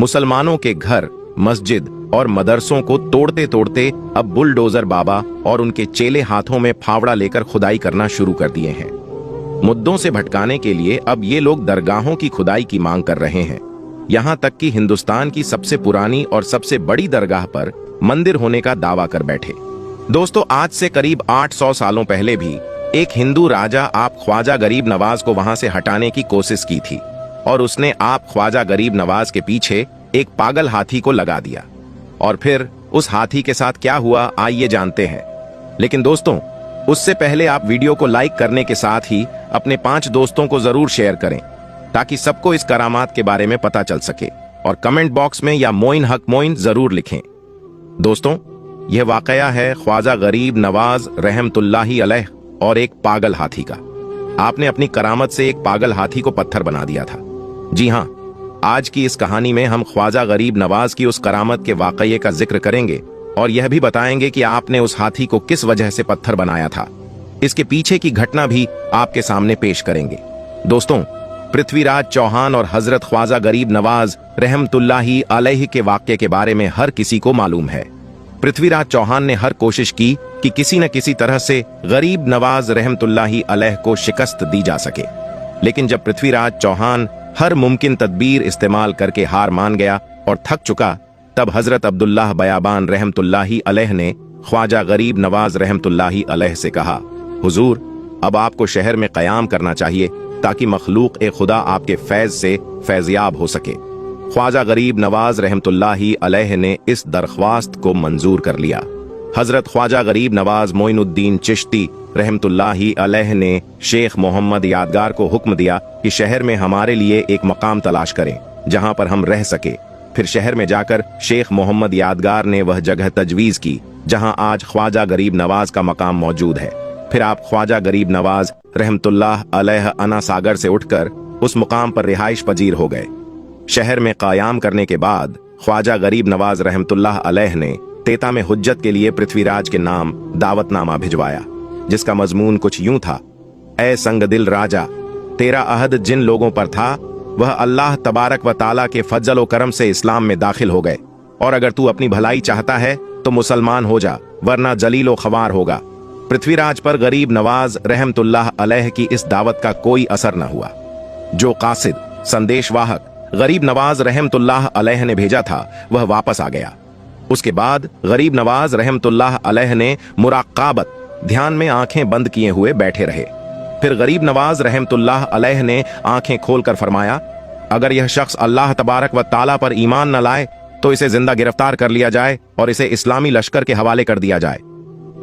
मुसलमानों के घर, मस्जिद और मदरसों को तोड़ते तोड़ते अब बुलडोजर बाबा और उनके चेले हाथों में फावड़ा लेकर खुदाई करना शुरू कर दिए हैं। मुद्दों से भटकाने के लिए अब ये लोग दरगाहों की खुदाई की मांग कर रहे हैं। यहाँ तक कि हिंदुस्तान की सबसे पुरानी और सबसे बड़ी दरगाह पर मंदिर होने का दावा कर बैठे। दोस्तों, आज से करीब 800 सालों पहले भी एक हिंदू राजा आप ख्वाजा गरीब नवाज को वहां से हटाने की कोशिश की थी और उसने आप ख्वाजा गरीब नवाज के पीछे एक पागल हाथी को लगा दिया। और फिर उस हाथी के साथ क्या हुआ, आइए जानते हैं। लेकिन दोस्तों, उससे पहले आप वीडियो को लाइक करने के साथ ही अपने 5 दोस्तों को जरूर शेयर करें ताकि सबको इस करामात के बारे में पता चल सके, और कमेंट बॉक्स में या मोइन हक मोइन जरूर लिखें। दोस्तों, यह वाकया है ख्वाजा गरीब नवाज रहमतुल्लाही अलैह और एक पागल हाथी का। आपने अपनी करामत से एक पागल हाथी को पत्थर बना दिया था। जी हां, आज की इस कहानी में हम ख्वाजा गरीब नवाज की उस करामत के वाकये का जिक्र करेंगे और यह भी बताएंगे कि आपने उस हाथी को किस वजह से पत्थर बनाया था। इसके पीछे की घटना भी आपके सामने पेश करेंगे। दोस्तों, पृथ्वीराज चौहान और हजरत ख्वाजा गरीब नवाज रहमतुल्लाही अलैह के वाक्य के बारे में हर किसी को मालूम है। पृथ्वीराज चौहान ने हर कोशिश की कि किसी न किसी तरह से गरीब नवाज रहमतुल्लाही अलैह को शिकस्त दी जा सके, लेकिन जब पृथ्वीराज चौहान हर मुमकिन तदबीर इस्तेमाल करके हार मान गया और थक चुका, तब हजरत अब्दुल्लाह बयाबान रहमतुल्लाही अलैह ने ख्वाजा गरीब नवाज रहमतुल्लाही अलैह से कहा, हुजूर, अब आपको शहर में कयाम करना चाहिए ताकि मखलूक ए खुदा आपके फैज से फैज़याब हो सके। ख्वाजा गरीब नवाज रहमतुल्लाही अलैह ने इस दरख्वास्त को मंजूर कर लिया। हजरत ख्वाजा गरीब नवाज मोइनुद्दीन चिश्ती रहमतुल्लाही अलैह ने शेख मोहम्मद यादगार को हुक्म दिया कि शहर में हमारे लिए एक मकाम तलाश करें जहां पर हम रह सके। फिर शहर में जाकर शेख मोहम्मद यादगार ने वह जगह तजवीज की जहां आज ख्वाजा गरीब नवाज का मकाम मौजूद है। फिर आप ख्वाजा गरीब नवाज रहमतुल्लाह अलैह अना सागर से उठकर उस मुकाम पर रिहाइश पजीर हो गए। शहर में कायाम करने के बाद ख्वाजा गरीब नवाज रहमतुल्लाह अलैह ने तेता में हुज्जत के लिए पृथ्वीराज के नाम दावतनामा भिजवाया, जिसका मजमून कुछ यूं था, ऐ संग दिल राजा, तेरा अहद जिन लोगों पर था वह अल्लाह तबारक व ताला के फजल व करम से इस्लाम में दाखिल हो गए, और अगर तू अपनी भलाई चाहता है तो मुसलमान हो जा, वरना जलील व खवार होगा। पृथ्वीराज पर गरीब नवाज रहमतुल्लाह अलैह की इस दावत का कोई असर न हुआ। जो कासिद संदेशवाहक गरीब नवाज रहमतुल्लाह अलैह ने भेजा था वह वापस आ गया। उसके बाद गरीब नवाज रहमतुल्लाह अलैह ने मुराकाबत ध्यान में आंखें बंद किए हुए बैठे रहे। फिर गरीब नवाज रहमतुल्लाह अलैह ने आंखें खोलकर फरमाया, अगर यह शख्स अल्लाह तबारक व ताला पर ईमान न लाए तो इसे जिंदा गिरफ्तार कर लिया जाए और इसे इस्लामी लश्कर के हवाले कर दिया जाए।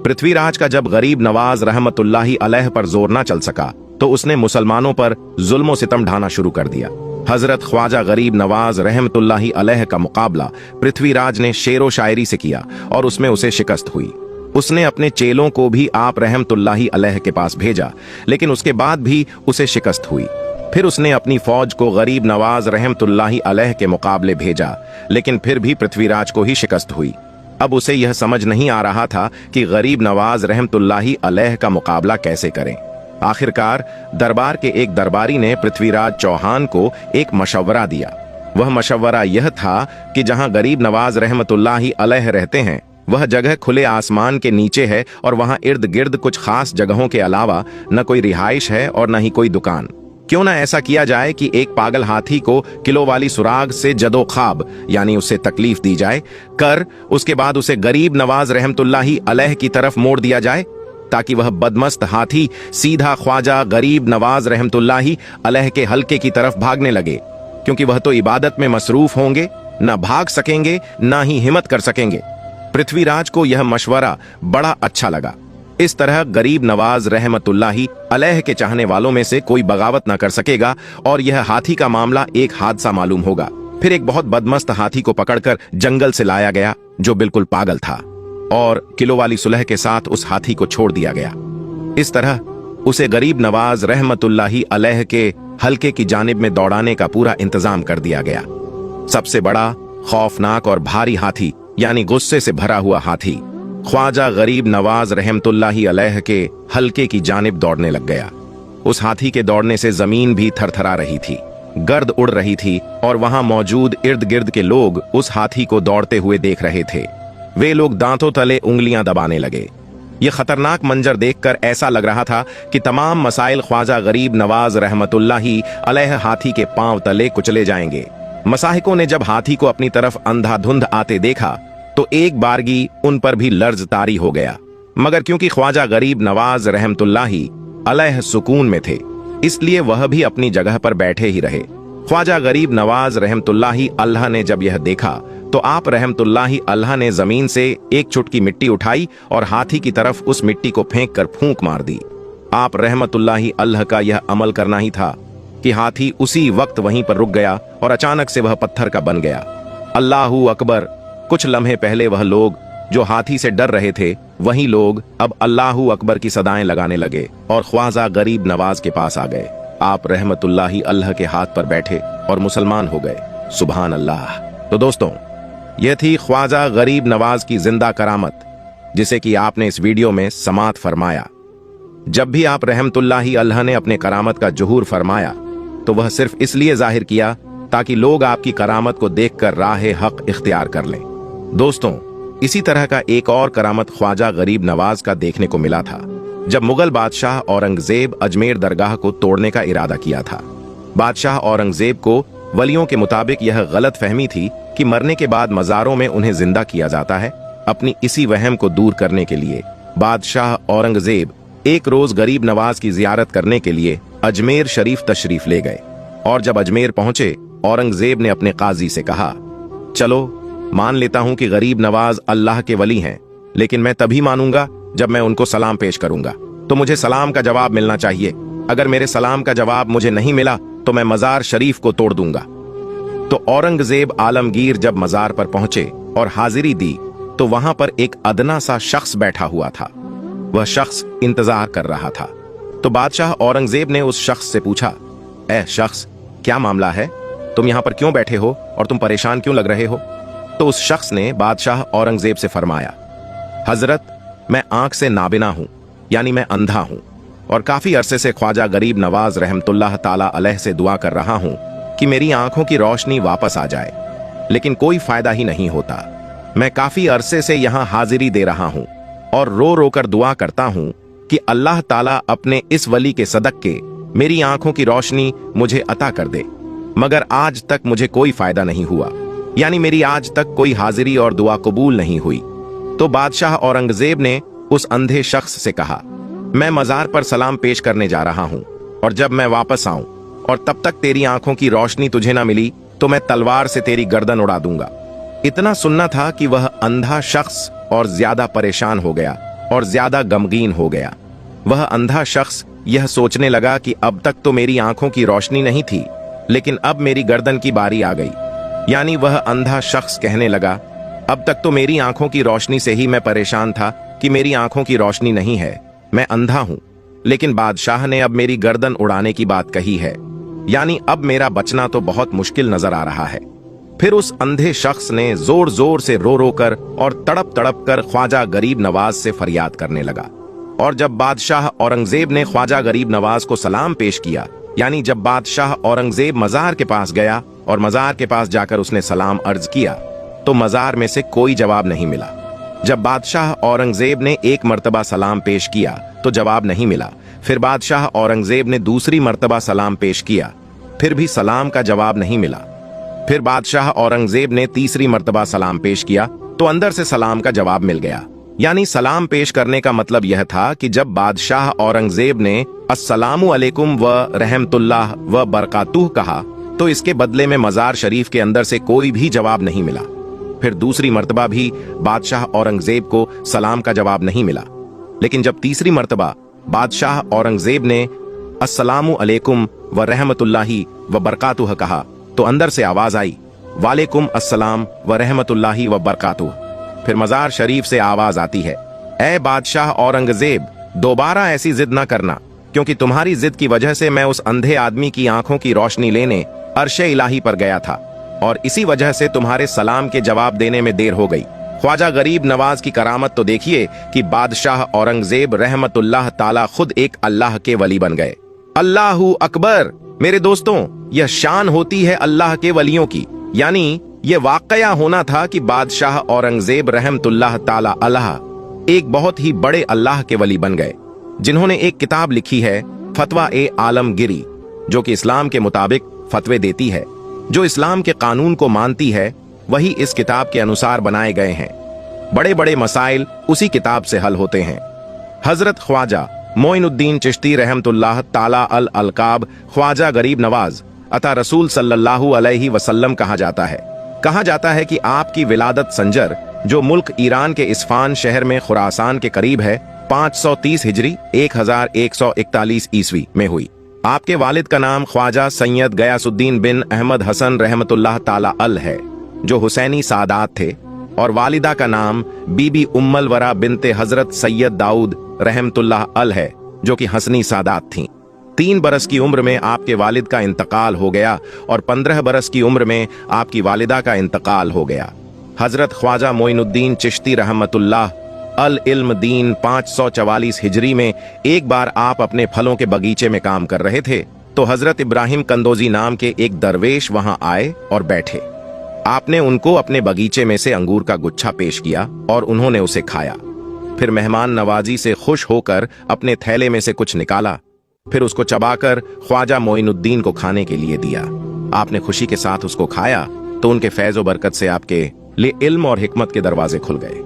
पृथ्वीराज का जब गरीब नवाज रहमतुल्लाही अलैह पर जोर न चल सका तो उसने मुसलमानों पर जुल्म सितम ढाना शुरू कर दिया। हजरत ख्वाजा गरीब नवाज रहमतुल्लाही अलैह का मुकाबला पृथ्वीराज ने शेरो शायरी से किया और उसमें उसे शिकस्त हुई। उसने अपने चेलों को भी आप रहमतुल्लाही अलैह के पास भेजा, लेकिन उसके बाद भी उसे शिकस्त हुई। फिर उसने अपनी फौज को गरीब नवाज रहमतुल्लाही अलैह के मुकाबले भेजा, लेकिन फिर भी पृथ्वीराज को ही शिकस्त हुई। अब उसे यह समझ नहीं आ रहा था कि गरीब नवाज रहमतुल्लाही अलैह का मुकाबला कैसे करें। आखिरकार दरबार के एक दरबारी ने पृथ्वीराज चौहान को एक मशवरा दिया। वह मशवरा यह था कि जहां गरीब नवाज रहमतुल्लाही अलैह रहते हैं वह जगह खुले आसमान के नीचे है और वहां इर्द गिर्द कुछ खास जगहों के अलावा न कोई रिहाइश है और न ही कोई दुकान। क्यों ना ऐसा किया जाए कि एक पागल हाथी को किलो वाली सुराग से जदो ख्वाब यानी उससे तकलीफ दी जाए कर उसके बाद उसे गरीब नवाज रहमतुल्लाही अलैह की तरफ मोड़ दिया जाए, ताकि वह बदमस्त हाथी सीधा ख्वाजा गरीब नवाज रहमतुल्लाही अलैह के हल्के की तरफ भागने लगे, क्योंकि वह तो इबादत में मसरूफ होंगे, न भाग सकेंगे न ही हिम्मत कर सकेंगे। पृथ्वीराज को यह मशवरा बड़ा अच्छा लगा। इस तरह गरीब नवाज रहमतुल्लाही अलैह के चाहने वालों में से कोई बगावत न कर सकेगा और यह हाथी का मामला एक हादसा मालूम होगा। फिर एक बहुत बदमस्त हाथी को पकड़कर जंगल से लाया गया जो बिल्कुल पागल था, और किलो वाली सुलह के साथ उस हाथी को छोड़ दिया गया। इस तरह उसे गरीब नवाज रहमतुल्लाही अलैह के हल्के की जानिब में दौड़ाने का पूरा इंतजाम कर दिया गया। सबसे बड़ा, खौफनाक और भारी हाथी यानी गुस्से से भरा हुआ हाथी ख्वाजा गरीब नवाज रहमतुल्लाही अलैह के हल्के की जानिब दौड़ने लग गया। उस हाथी के दौड़ने से जमीन भी थरथरा रही थी। गर्द उड़ रही थी और वहां मौजूद इर्द गिर्द के लोग उस हाथी को दौड़ते हुए देख रहे थे। वे लोग दांतों तले उंगलियां दबाने लगे। यह खतरनाक मंजर देखकर ऐसा लग रहा था कि तमाम मसाइल ख्वाजा गरीब नवाज रहमतुल्लाही अलैह हाथी के पांव तले कुचले जाएंगे। मसाहिकों ने जब हाथी को अपनी तरफ अंधाधुंध आते देखा तो एक बारगी उन पर भी लर्ज तारी हो गया, मगर क्योंकि ख्वाजा गरीब नवाज रहमतुल्लाही अलैह सुकून में थे, इसलिए वह भी अपनी जगह पर बैठे ही रहे। ख्वाजा गरीब नवाज रहमतुल्लाही अल्लाह ने जब यह देखा तो आप रहमतुल्लाही अल्लाह ने जमीन से एक चुटकी मिट्टी उठाई और हाथी की तरफ उस मिट्टी को फेंक कर फूंक मार दी। आप रहमतुल्लाही अल्लाह का यह अमल करना ही था कि हाथी उसी वक्त वहीं पर रुक गया और अचानक से वह पत्थर का बन गया। अल्लाहू अकबर। कुछ लम्हे पहले वह लोग जो हाथी से डर रहे थे, वही लोग अब अल्लाहू अकबर की सदाएं लगाने लगे और ख्वाजा गरीब नवाज के पास आ गए। आप रहमतुल्लाही अल्लाह के हाथ पर बैठे और मुसलमान हो गए। सुभान अल्लाह। तो दोस्तों, यह थी ख्वाजा गरीब नवाज की जिंदा करामत, जिसे कि आपने इस वीडियो में समात फरमाया। जब भी आप रहमतुल्लाही अल्लाह ने अपने करामत का जुहूर फरमाया तो वह सिर्फ इसलिए जाहिर किया ताकि लोग आपकी करामत को देखकर राह हक इख्तियार कर लें। दोस्तों, इसी तरह का एक और करामत ख्वाजा गरीब नवाज का देखने को मिला था जब मुगल बादशाह औरंगजेब अजमेर दरगाह को तोड़ने का इरादा किया था। बादशाह औरंगजेब को वलियों के मुताबिक यह गलत फहमी थी कि मरने के बाद मज़ारों में उन्हें जिंदा किया जाता है। अपनी इसी वहम को दूर करने के लिए बादशाह औरंगजेब एक रोज गरीब नवाज की जियारत करने के लिए अजमेर शरीफ तशरीफ ले गए और जब अजमेर पहुंचे, औरंगजेब ने अपने काजी से कहा, चलो मान लेता हूं कि गरीब नवाज अल्लाह के वली हैं, लेकिन मैं तभी मानूंगा जब मैं उनको सलाम पेश करूंगा, तो मुझे सलाम का जवाब मिलना चाहिए। अगर मेरे सलाम का जवाब मुझे नहीं मिला तो मैं मजार शरीफ को तोड़ दूंगा। तो औरंगजेब आलमगीर जब मजार पर पहुंचे और हाजिरी दी तो वहां पर एक अदना सा शख्स बैठा हुआ था। वह शख्स इंतजार कर रहा था। तो बादशाह औरंगजेब ने उस शख्स से पूछा, ए शख्स, क्या मामला है? तुम यहां पर क्यों बैठे हो और तुम परेशान क्यों लग रहे हो? तो उस शख्स ने बादशाह औरंगजेब से फरमाया, हजरत, मैं आंख से नाबिना हूं, यानी मैं अंधा हूं, और काफी अरसे से ख्वाजा गरीब नवाज रहमतुल्लाह ताला अलैह से दुआ कर रहा हूं कि मेरी आंखों की रोशनी वापस आ जाए, लेकिन कोई फायदा ही नहीं होता। मैं काफी अरसे से यहां हाजिरी दे रहा हूं और रो रो कर दुआ करता हूं कि अल्लाह ताला अपने इस वली के सदक़े मेरी आंखों की रोशनी मुझे अता कर दे, मगर आज तक मुझे कोई फायदा नहीं हुआ, यानी मेरी आज तक कोई हाजिरी और दुआ कबूल नहीं हुई। तो बादशाह औरंगजेब ने उस अंधे शख्स से कहा, मैं मजार पर सलाम पेश करने जा रहा हूं और जब मैं वापस आऊं और तब तक तेरी आंखों की रोशनी तुझे ना मिली तो मैं तलवार से तेरी गर्दन उड़ा दूंगा। इतना सुनना था कि वह अंधा शख्स और ज्यादा परेशान हो गया और ज्यादा गमगीन हो गया। वह अंधा शख्स यह सोचने लगा कि अब तक तो मेरी आंखों की रोशनी नहीं थी, लेकिन अब मेरी गर्दन की बारी आ गई। यानी वह अंधा शख्स कहने लगा, अब तक तो मेरी आंखों की रोशनी से ही मैं परेशान था कि मेरी आंखों की रोशनी नहीं है, मैं अंधा हूं, लेकिन बादशाह ने अब मेरी गर्दन उड़ाने की बात कही है, यानी अब मेरा बचना तो बहुत मुश्किल नजर आ रहा है। फिर उस अंधे शख्स ने जोर जोर से रो रो कर और तड़प तड़प कर ख्वाजा गरीब नवाज से फरियाद करने लगा। और जब बादशाह औरंगजेब ने ख्वाजा गरीब नवाज को सलाम पेश किया, यानी जब बादशाह औरंगजेब मजार के पास गया और मजार के पास जाकर उसने सलाम अर्ज किया तो मजार में से कोई जवाब नहीं मिला। जब बादशाह औरंगजेब ने एक मर्तबा सलाम पेश किया तो जवाब नहीं मिला। फिर बादशाह औरंगजेब ने दूसरी मर्तबा सलाम पेश किया, फिर भी सलाम का जवाब नहीं मिला। फिर बादशाह औरंगजेब ने तीसरी मर्तबा सलाम पेश किया तो अंदर से सलाम का जवाब मिल गया। यानी सलाम पेश करने का मतलब यह था कि जब बादशाह औरंगजेब ने अस्सलामु अलैकुम व रहमतुल्लाह व बरकातुह कहा तो इसके बदले में मजार शरीफ के अंदर से कोई भी जवाब नहीं मिला। फिर दूसरी मर्तबा भी बादशाह औरंगजेब को सलाम का जवाब नहीं मिला, लेकिन जब तीसरी मर्तबा बादशाह औरंगजेब ने अस्सलामु अलैकुम व रहमतुल्लाही व बरकातुह कहा तो अंदर से आवाज आई, वालेकुम अस्सलाम व रहमतुल्लाही व बरकातुह। फिर मजार शरीफ से आवाज आती है, ऐ बादशाह औरंगजेब, दोबारा ऐसी जिद ना करना, क्योंकि तुम्हारी जिद की वजह से मैं उस अंधे आदमी की आंखों की रोशनी लेने अर्शे इलाही पर गया था और इसी वजह से तुम्हारे सलाम के जवाब देने में देर हो गई। ख्वाजा गरीब नवाज की करामत तो देखिए कि बादशाह औरंगजेब रहमतुल्लाह ताला खुद एक अल्लाह के वली बन गए। अल्लाहू अकबर। मेरे दोस्तों, यह शान होती है अल्लाह के वलियों की, यानी यह वाकया होना था कि बादशाह औरंगजेब रहमतुल्लाह ताला अलैह एक बहुत ही बड़े अल्लाह के वली बन गए, जिन्होंने एक किताब लिखी है फतवा ए आलमगिरी, जो कि इस्लाम के मुताबिक फतवे देती है। जो इस्लाम के कानून को मानती है वही इस किताब के अनुसार बनाए गए हैं। बड़े बड़े मसाइल उसी किताब से हल होते हैं। हजरत ख्वाजा मोइनुद्दीन चिश्ती रहमतुल्लाह ताला अल अलकाब ख्वाजा गरीब नवाज अता रसूल सल्लल्लाहु अलैहि वसल्लम कहा जाता है। कहा जाता है कि आपकी विलादत संजर, जो मुल्क ईरान के इस्फान शहर में खुरासान के करीब है, 530 हिजरी 1141 ईस्वी में हुई। आपके वालिद का नाम ख्वाजा सैयद गयासुद्दीन बिन अहमद हसन रहमतुल्लाह ताला अल है, जो हुसैनी सादात थे, और वालिदा का नाम बीबी उम्मल वरा बिनते हजरत सैयद दाऊद रहमतुल्लाह अल है, जो कि हसनी सादात थीं। 3 बरस की उम्र में आपके वालिद का इंतकाल हो गया और 15 बरस की उम्र में आपकी वालिदा का इंतकाल हो गया। हजरत ख्वाजा मोइनुद्दीन चिश्ती रहमतुल्लाह अल इल्म दीन 544 हिजरी में एक बार आप अपने फलों के बगीचे में काम कर रहे थे, तो हजरत इब्राहिम कंदोजी नाम के एक दरवेश वहां आए और बैठे। आपने उनको अपने बगीचे में से अंगूर का गुच्छा पेश किया और उन्होंने उसे खाया। फिर मेहमान नवाजी से खुश होकर अपने थैले में से कुछ निकाला, फिर उसको चबाकर ख्वाजा मोइनुद्दीन को खाने के लिए दिया। आपने खुशी के साथ उसको खाया तो उनके फैज़ व बरकत से आपके लिए इल्म और हिकमत के दरवाजे खुल गए।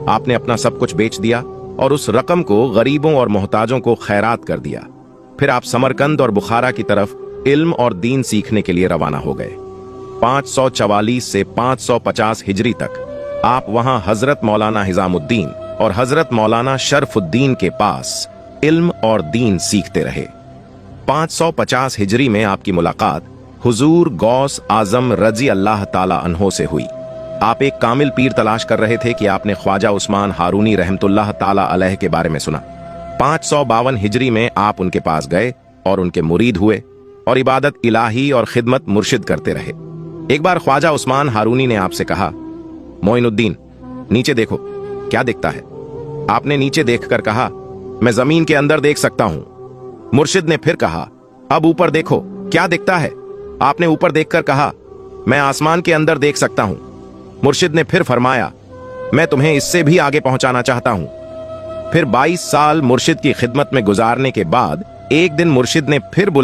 आपने अपना सब कुछ बेच दिया और उस रकम को गरीबों और मोहताजों को खैरात कर दिया। फिर आप समरकंद और बुखारा की तरफ इल्म और दीन सीखने के लिए रवाना हो गए। 544 से 550 हिजरी तक आप वहां हजरत मौलाना हिजामुद्दीन और हजरत मौलाना शरफुद्दीन के पास इल्म और दीन सीखते रहे। 550 हिजरी में आपकी मुलाकात हुजूर गौस आजम रजी अल्लाह ताला अन्हो से हुई। आप एक कामिल पीर तलाश कर रहे थे कि आपने ख्वाजा उस्मान हारूनी रहमतुल्लाह ताला अलैह के बारे में सुना। 552 हिजरी में आप उनके पास गए और उनके मुरीद हुए और इबादत इलाही और खिदमत मुर्शिद करते रहे। एक बार ख्वाजा उस्मान हारूनी ने आपसे कहा, मोइनुद्दीन नीचे देखो, क्या दिखता है? आपने नीचे देखकर कहा, मैं जमीन के अंदर देख सकता हूं। मुर्शिद ने फिर कहा, अब ऊपर देखो, क्या दिखता है? आपने ऊपर देखकर कहा, मैं आसमान के अंदर देख सकता हूं। मुर्शिद ने फिर फरमाया, मैं तुम्हें इससे भी आगे पहुंचाना चाहता हूं। फिर 22 साल मुर्शिद की खिदमत में गुजारने के बाद एक दिन मुर्शिद ने फिर बुला